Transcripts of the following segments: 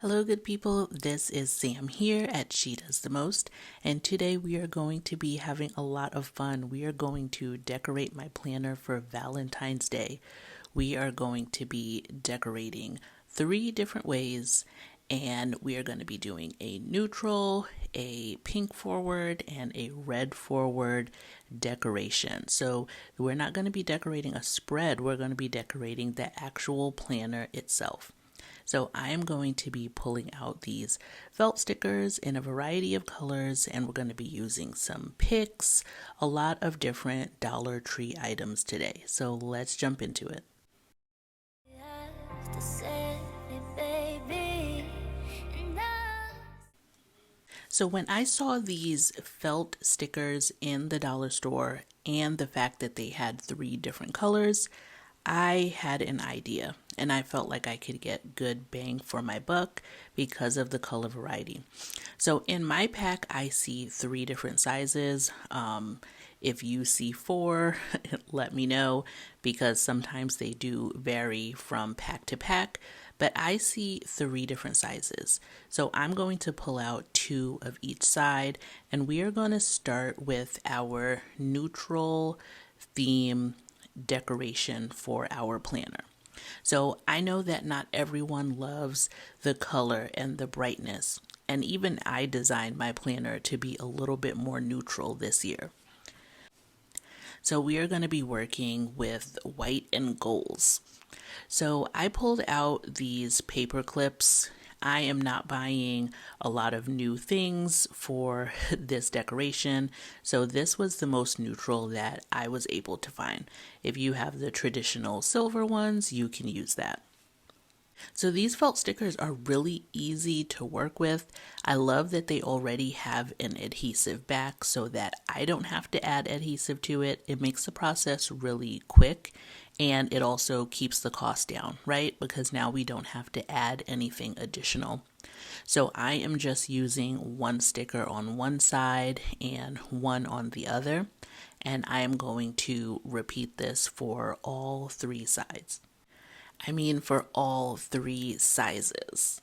Hello, good people. This is Sam here at She Does the Most, and today we are going to be having a lot of fun. We are going to decorate my planner for Valentine's Day. We are going to be decorating 3 different ways, and we are going to be doing a neutral, a pink forward, and a red forward decoration. So we're not going to be decorating a spread, we're going to be decorating the actual planner itself. So I am going to be pulling out these felt stickers in a variety of colors, and we're going to be using some picks, a lot of different Dollar Tree items today. So let's jump into it. So when I saw these felt stickers in the dollar store and the fact that they had 3 different colors, I had an idea and I felt like I could get good bang for my buck because of the color variety. So in my pack, I see 3 different sizes. If you see 4, let me know because sometimes they do vary from pack to pack. But I see 3 different sizes. So I'm going to pull out 2 of each side, and we are going to start with our neutral theme decoration for our planner. So I know that not everyone loves the color and the brightness, and even I designed my planner to be a little bit more neutral this year. So we are going to be working with white and golds. So I pulled out these paper clips. I am not buying a lot of new things for this decoration, so this was the most neutral that I was able to find. If you have the traditional silver ones, you can use that. So these felt stickers are really easy to work with. I love that they already have an adhesive back so that I don't have to add adhesive to it. It makes the process really quick, and it also keeps the cost down, right? Because now we don't have to add anything additional. So I am just using 1 sticker on one side and 1 on the other, and I am going to repeat this for all 3 sides. I mean for all 3 sizes.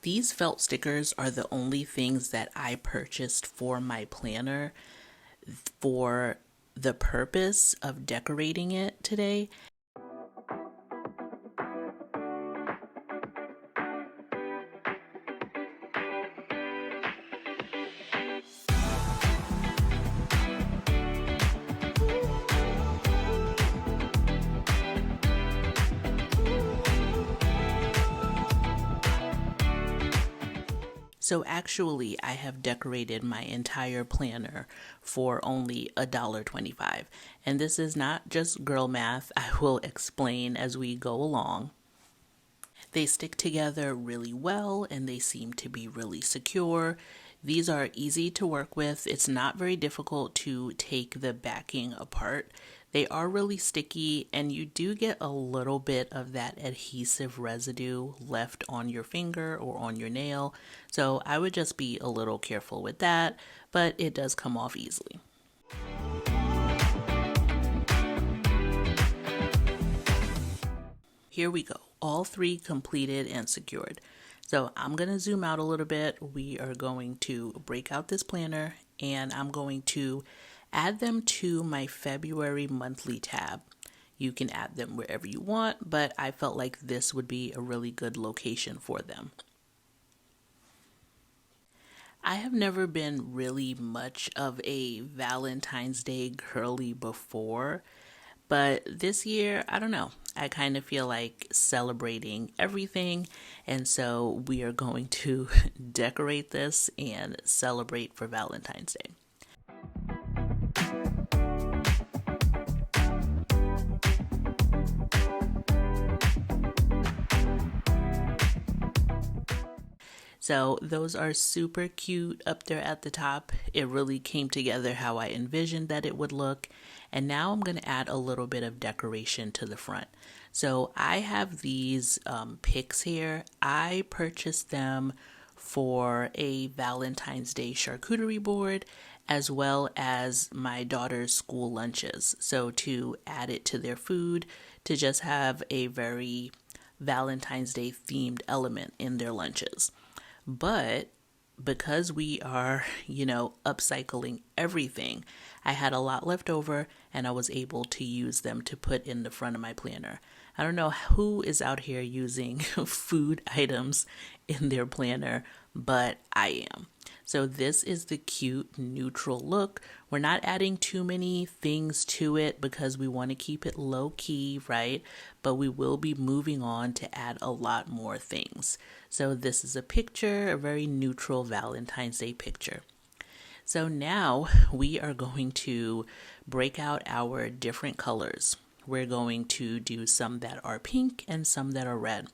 These felt stickers are the only things that I purchased for my planner for the purpose of decorating it today. So actually, I have decorated my entire planner for only $1.25. And this is not just girl math. I will explain as we go along. They stick together really well and they seem to be really secure. These are easy to work with. It's not very difficult to take the backing apart. They are really sticky, and you do get a little bit of that adhesive residue left on your finger or on your nail. So I would just be a little careful with that, but it does come off easily. Here we go. All 3 completed and secured. So I'm going to zoom out a little bit. We are going to break out this planner and I'm going to add them to my February monthly tab. You can add them wherever you want, but I felt like this would be a really good location for them. I have never been really much of a Valentine's Day girly before, but this year, I don't know. I kind of feel like celebrating everything, and so we are going to decorate this and celebrate for Valentine's Day. So those are super cute up there at the top. It really came together how I envisioned that it would look. And now I'm going to add a little bit of decoration to the front. So I have these picks here. I purchased them for a Valentine's Day charcuterie board as well as my daughter's school lunches. So to add it to their food, to just have a very Valentine's Day themed element in their lunches. But because we are, upcycling everything, I had a lot left over and I was able to use them to put in the front of my planner. I don't know who is out here using food items in their planner, but I am. So this is the cute neutral look. We're not adding too many things to it because we want to keep it low key, right? But we will be moving on to add a lot more things. So this is a picture, a very neutral Valentine's Day picture. So now we are going to break out our different colors. We're going to do some that are pink and some that are red.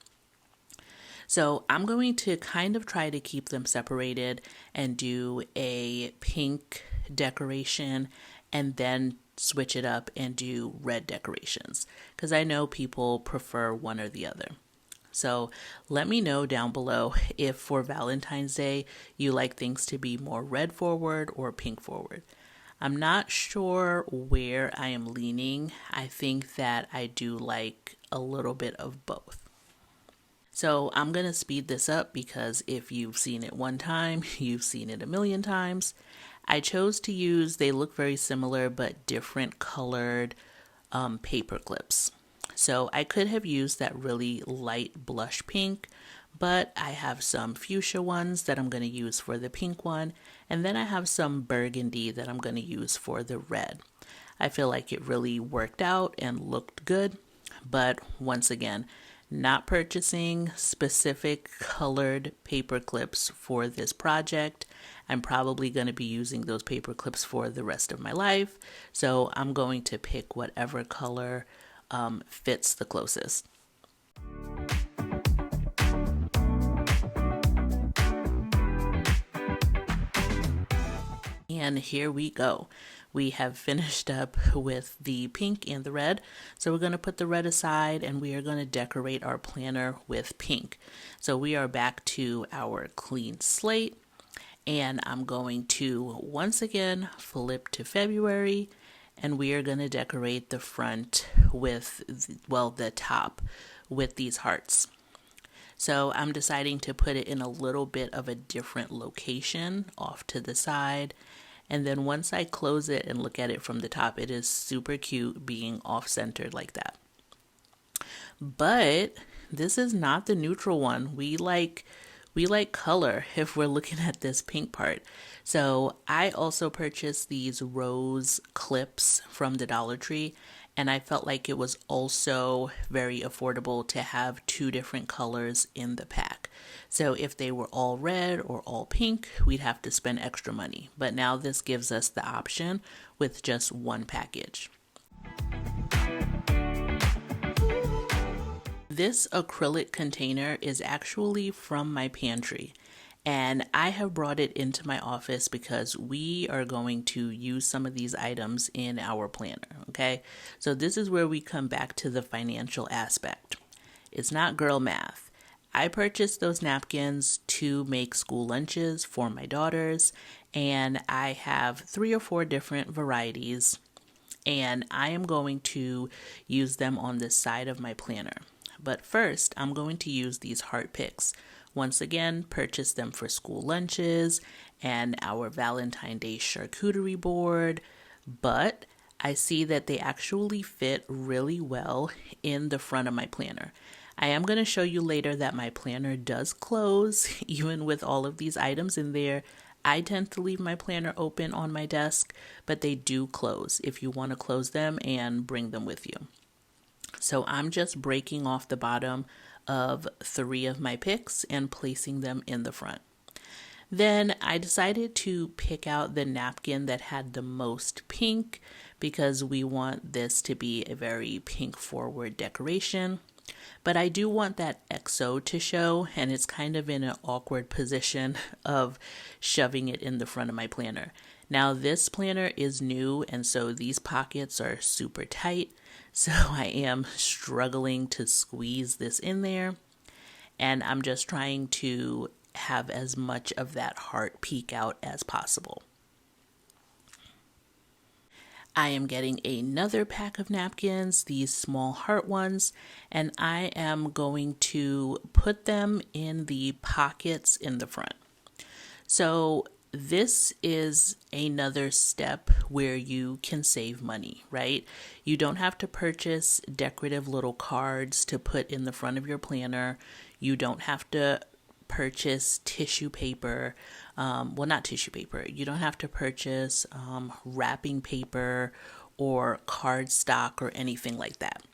So I'm going to kind of try to keep them separated and do a pink decoration and then switch it up and do red decorations because I know people prefer one or the other. So let me know down below if for Valentine's Day you like things to be more red forward or pink forward. I'm not sure where I am leaning. I think that I do like a little bit of both. So I'm going to speed this up because if you've seen it one time, you've seen it a million times. I chose to use, they look very similar but different colored paper clips. So I could have used that really light blush pink, but I have some fuchsia ones that I'm going to use for the pink one, and then I have some burgundy that I'm going to use for the red. I feel like it really worked out and looked good, but once again, not purchasing specific colored paper clips for this project. I'm probably going to be using those paper clips for the rest of my life, so I'm going to pick whatever color fits the closest. And here we go. We have finished up with the pink and the red. So we're going to put the red aside and we are going to decorate our planner with pink. So we are back to our clean slate. And I'm going to once again flip to February. And we are going to decorate the front with, the top with these hearts. So I'm deciding to put it in a little bit of a different location off to the side. And then once I close it and look at it from the top, it is super cute being off-centered like that. But this is not the neutral one. We like color if we're looking at this pink part. So I also purchased these rose clips from the Dollar Tree, and I felt like it was also very affordable to have two different colors in the pack. So if they were all red or all pink, we'd have to spend extra money. But now this gives us the option with just one package. This acrylic container is actually from my pantry, and I have brought it into my office because we are going to use some of these items in our planner, okay? So this is where we come back to the financial aspect. It's not girl math. I purchased those napkins to make school lunches for my daughters, and I have 3 or 4 different varieties, and I am going to use them on the side of my planner. But first, I'm going to use these heart picks. Once again, purchase them for school lunches and our Valentine's Day charcuterie board, but I see that they actually fit really well in the front of my planner. I am going to show you later that my planner does close, even with all of these items in there. I tend to leave my planner open on my desk, but they do close if you want to close them and bring them with you. So I'm just breaking off the bottom of 3 of my picks and placing them in the front. Then I decided to pick out the napkin that had the most pink because we want this to be a very pink forward decoration. But I do want that XO to show, and it's kind of in an awkward position of shoving it in the front of my planner. Now this planner is new, and so these pockets are super tight. So I am struggling to squeeze this in there, and I'm just trying to have as much of that heart peek out as possible. I am getting another pack of napkins, these small heart ones, and I am going to put them in the pockets in the front. So this is another step where you can save money, right? You don't have to purchase decorative little cards to put in the front of your planner. You don't have to purchase tissue paper. Well, not tissue paper. You don't have to purchase wrapping paper or cardstock or anything like that.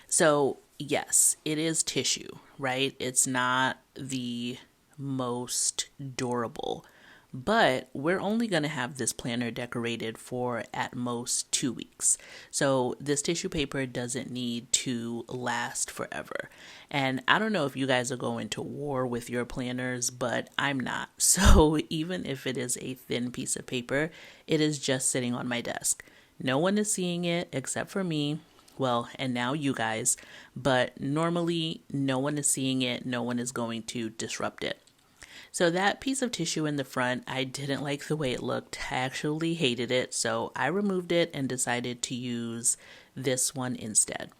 So, yes, it is tissue, right? It's not the most durable, but we're only going to have this planner decorated for at most 2 weeks. So this tissue paper doesn't need to last forever. And I don't know if you guys are going to war with your planners, but I'm not. So even if it is a thin piece of paper, it is just sitting on my desk. No one is seeing it except for me. Well, and now you guys, but normally no one is seeing it. No one is going to disrupt it. So that piece of tissue in the front, I didn't like the way it looked. I actually hated it. So I removed it and decided to use this one instead.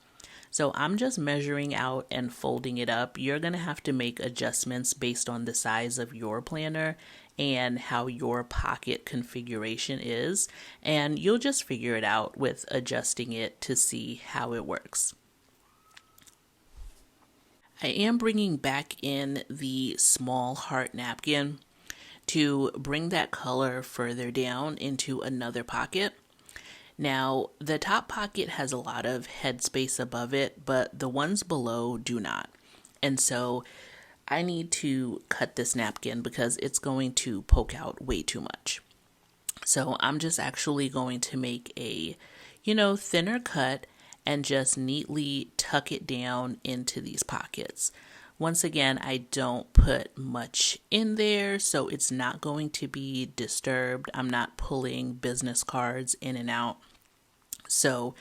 So I'm just measuring out and folding it up. You're going to have to make adjustments based on the size of your planner and how your pocket configuration is. And you'll just figure it out with adjusting it to see how it works. I am bringing back in the small heart napkin to bring that color further down into another pocket. Now, the top pocket has a lot of headspace above it, but the ones below do not. And so I need to cut this napkin because it's going to poke out way too much. So I'm just actually going to make a, thinner cut and just neatly tuck it down into these pockets. Once again, I don't put much in there, so it's not going to be disturbed. I'm not pulling business cards in and out. So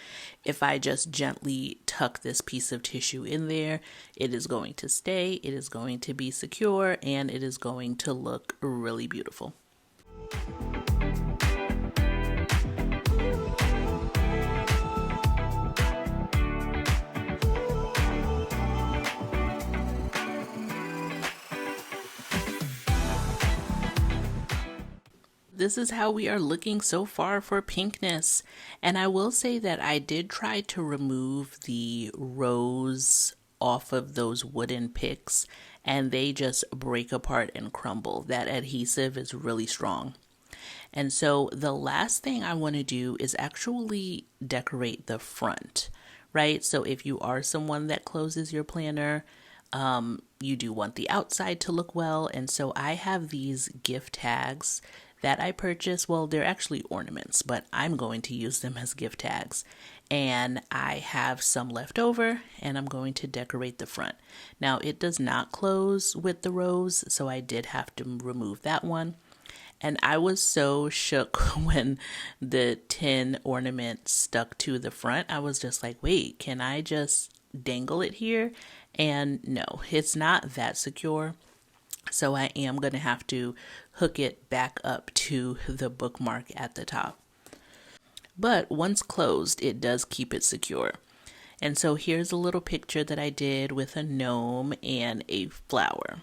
if I just gently tuck this piece of tissue in there, it is going to stay, it is going to be secure, and it is going to look really beautiful. This is how we are looking so far for pinkness. And I will say that I did try to remove the rose off of those wooden picks and they just break apart and crumble. That adhesive is really strong. And so the last thing I want to do is actually decorate the front, right? So if you are someone that closes your planner, you do want the outside to look well. And so I have these gift tags that I purchased. Well, they're actually ornaments, but I'm going to use them as gift tags. And I have some left over and I'm going to decorate the front. Now, it does not close with the rose, so I did have to remove that one. And I was so shook when the tin ornament stuck to the front. I was just like, wait, can I just dangle it here? And no, it's not that secure. So I am going to have to hook it back up to the bookmark at the top. But once closed, it does keep it secure. And so here's a little picture that I did with a gnome and a flower.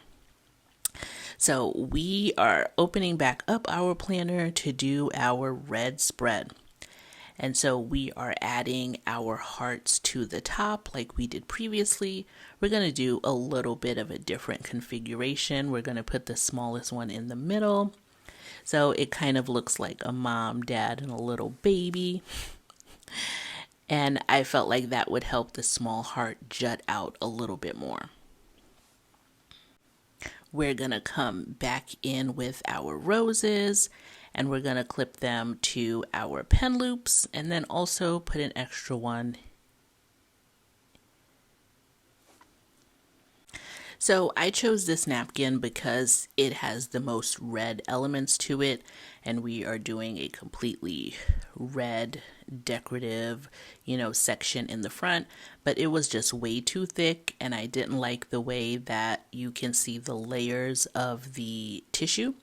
So we are opening back up our planner to do our red spread. And so we are adding our hearts to the top like we did previously. We're going to do a little bit of a different configuration. We're going to put the smallest one in the middle. So it kind of looks like a mom, dad, and a little baby. And I felt like that would help the small heart jut out a little bit more. We're going to come back in with our roses and we're going to clip them to our pen loops and then also put an extra one. So I chose this napkin because it has the most red elements to it, and we are doing a completely red decorative, section in the front, but it was just way too thick and I didn't like the way that you can see the layers of the tissue.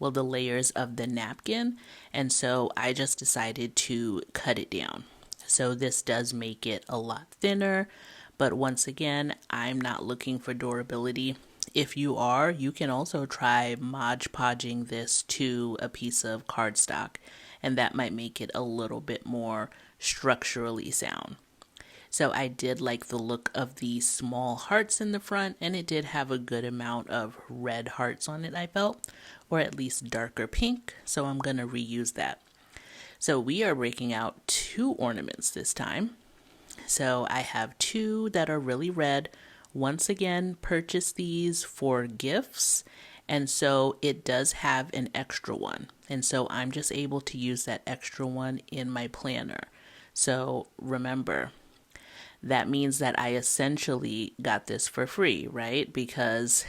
the layers of the napkin, and so I just decided to cut it down. So this does make it a lot thinner, but once again, I'm not looking for durability. If you are, you can also try Mod Podging this to a piece of cardstock, and that might make it a little bit more structurally sound. So I did like the look of the small hearts in the front, and it did have a good amount of red hearts on it, I felt, or at least darker pink, so I'm going to reuse that. So we are breaking out 2 ornaments this time. So I have 2 that are really red. Once again, purchased these for gifts, and so it does have an extra one. And so I'm just able to use that extra one in my planner. So remember, that means that I essentially got this for free, right? Because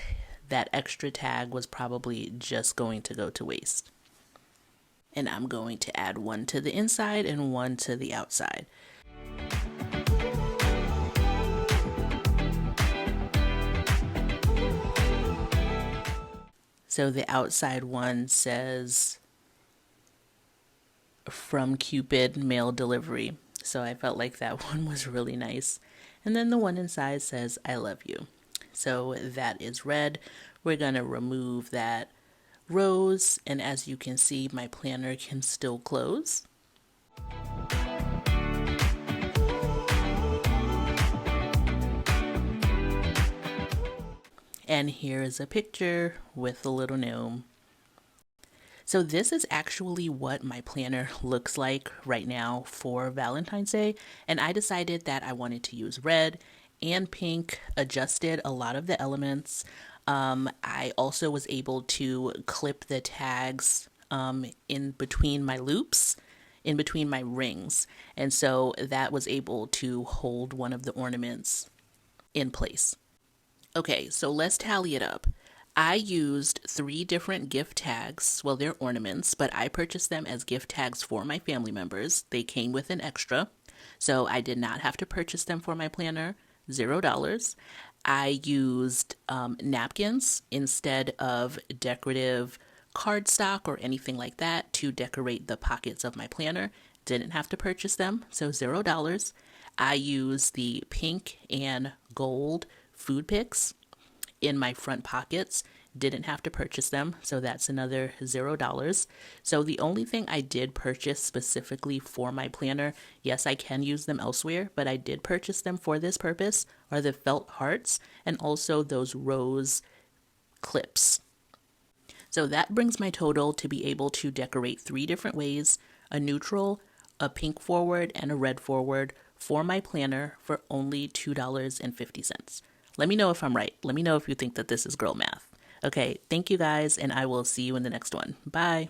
that extra tag was probably just going to go to waste. And I'm going to add one to the inside and one to the outside. So the outside one says, "From Cupid, mail delivery." So I felt like that one was really nice. And then the one inside says, "I love you." So that is red. We're going to remove that rose. And as you can see, my planner can still close. And here is a picture with the little gnome. So this is actually what my planner looks like right now for Valentine's Day. And I decided that I wanted to use red and pink, adjusted a lot of the elements. I also was able to clip the tags in between my loops, in between my rings. And so that was able to hold one of the ornaments in place. Okay, so let's tally it up. I used 3 different gift tags. Well, they're ornaments, but I purchased them as gift tags for my family members. They came with an extra, so I did not have to purchase them for my planner, $0. I used napkins instead of decorative cardstock or anything like that to decorate the pockets of my planner. Didn't have to purchase them, so $0. I used the pink and gold food picks in my front pockets. Didn't have to purchase them, so that's another $0. So the only thing I did purchase specifically for my planner, yes, I can use them elsewhere, but I did purchase them for this purpose, are the felt hearts and also those rose clips. So that brings my total to be able to decorate 3 different ways: a neutral, a pink forward, and a red forward for my planner for only $2.50. Let me know if I'm right. Let me know if you think that this is girl math. Okay, thank you guys, and I will see you in the next one. Bye.